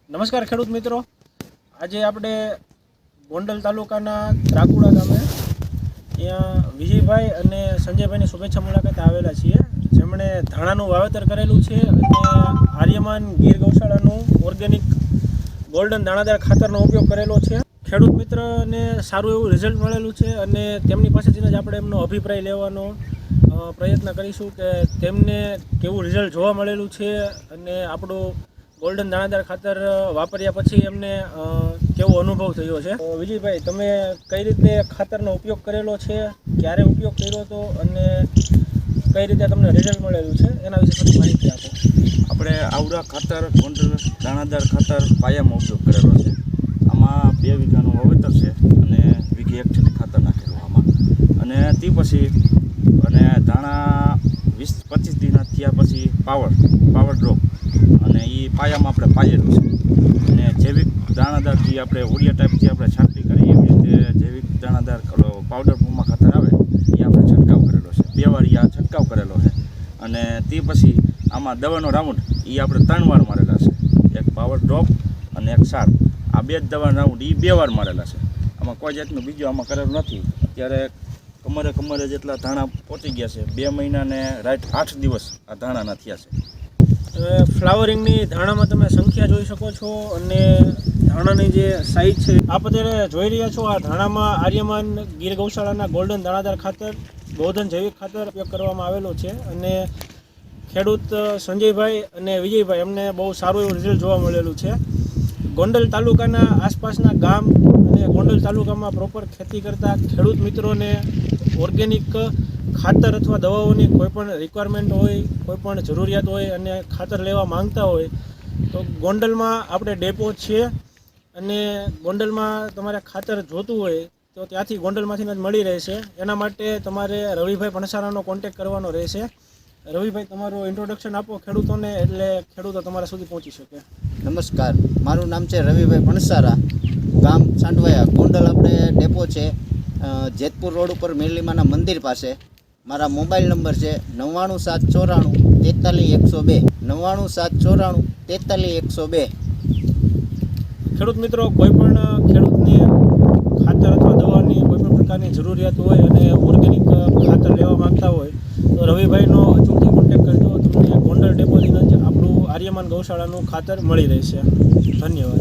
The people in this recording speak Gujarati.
નમસ્કાર ખેડૂત મિત્રો, આજે આપણે ગોંડલ તાલુકાના ત્રાકુડા ગામે ત્યાં વિજયભાઈ અને સંજયભાઈની શુભેચ્છા મુલાકાતે આવેલા છીએ, જેમણે ધાણાનું વાવેતર કરેલું છે અને આર્યમાન ગીર ગૌશાળાનું ઓર્ગેનિક ગોલ્ડન દાણાદાર ખાતરનો ઉપયોગ કરેલો છે. ખેડૂત મિત્રને સારું એવું રિઝલ્ટ મળેલું છે અને તેમની પાસેથી જ આપણે એમનો અભિપ્રાય લેવાનો પ્રયત્ન કરીશું કે તેમને કેવું રિઝલ્ટ જોવા મળેલું છે અને આપણું ગોલ્ડન દાણાદાર ખાતર વાપર્યા પછી એમને કેવો અનુભવ થયો છે. વિજયભાઈ, તમે કઈ રીતે ખાતરનો ઉપયોગ કરેલો છે, ક્યારે ઉપયોગ કર્યો હતો અને કઈ રીતે તમને રિઝલ્ટ મળેલું છે એના વિશે થોડી માહિતી આપો. આપણે આવડા ખાતર ગોંડલ દાણાદાર ખાતર પાયામાં ઉપયોગ કરેલો છે. આમાં 2 વીઘાનું વાવેતર છે અને વીઘે 1 ઠેલી ખાતર નાખેલું આમાં, અને તે પછી અને ધાણા 20-25 દિન થયા પછી પાવર ડ્રોપ અને એ પાયામાં આપણે પાયેલું છે. અને જૈવિક દાણાદાર જે આપણે ઓડિયા ટાઈપ જે આપણે છાંટણી કરીએ એવી રીતે જૈવિક દાણાદાર પાવડર ફોર્મમાં ખાતર આવે એ આપણે છંટકાવ કરેલો છે. 2 વાર આ છંટકાવ કરેલો છે. અને તે પછી આમાં દવાનો રાઉન્ડ એ આપણે 3 વાર મારેલા છે. એક પાવર ડ્રોપ અને એક સાર, આ 2 જ દવાના રાઉન્ડ એ 2 વાર મારેલા છે. આમાં કોઈ જાતનું બીજું આમાં કરેલું નથી. અત્યારે કમરે જેટલા ધાણા પહોંચી ગયા છે. 2 મહિના ને 8 દિવસ આ ધાણાના થયા છે. ફ્લાવરિંગની ધાણામાં તમે સંખ્યા જોઈ શકો છો અને ધાણાની જે સાઇઝ છે આપ અત્યારે જોઈ રહ્યા છો. આ ધાણામાં આર્યમાન ગીર ગૌશાળાના ગોલ્ડન દાણાદાર ખાતર, ગોધન જૈવિક ખાતર ઉપયોગ કરવામાં આવેલો છે અને ખેડૂત સંજયભાઈ અને વિજયભાઈ એમને બહુ સારું એવું રિઝલ્ટ જોવા મળેલું છે. ગોંડલ તાલુકાના આસપાસના ગામ અને ગોંડલ તાલુકામાં પ્રોપર ખેતી કરતા ખેડૂત મિત્રોને ઓર્ગેનિક ખાતર અથવા દવાઓની કોઈપણ રિક્વાયરમેન્ટ હોય, કોઈપણ જરૂરિયાત હોય અને ખાતર લેવા માંગતા હોય તો ગોંડલમાં આપણે ડેપો છીએ અને ગોંડલમાં તમારે ખાતર જોતું હોય તો ત્યાંથી ગોંડલમાંથી જ મળી રહેશે. એના માટે તમારે રવિભાઈ ભણસારાનો કોન્ટેક કરવાનો રહેશે. રવિભાઈ, તમારું ઇન્ટ્રોડક્શન આપો ખેડૂતોને, એટલે ખેડૂતો તમારા સુધી પહોંચી શકે. નમસ્કાર, મારું નામ છે રવિભાઈ ભણસારા, ગામ સાંડવાયા. ગોંડલ આપણે ડેપો છે, જેતપુર રોડ ઉપર મેરલીમાના મંદિર પાસે. મારા મોબાઈલ નંબર છે 99794 43102, 99794 43102. ખેડૂત મિત્રો, કોઈપણ ખેડૂતને ખાતર અથવા દવાની કોઈપણ પ્રકારની જરૂરિયાત હોય અને ઓર્ગેનિક ખાતર લેવા માંગતા હોય તો રવિભાઈનો અચૂકથી કોન્ટેક્ટ કરજો. તમને ગોંડલ ડેપોથી જ આપણું આર્યમાન ગૌશાળાનું ખાતર મળી રહેશે. ધન્યવાદ.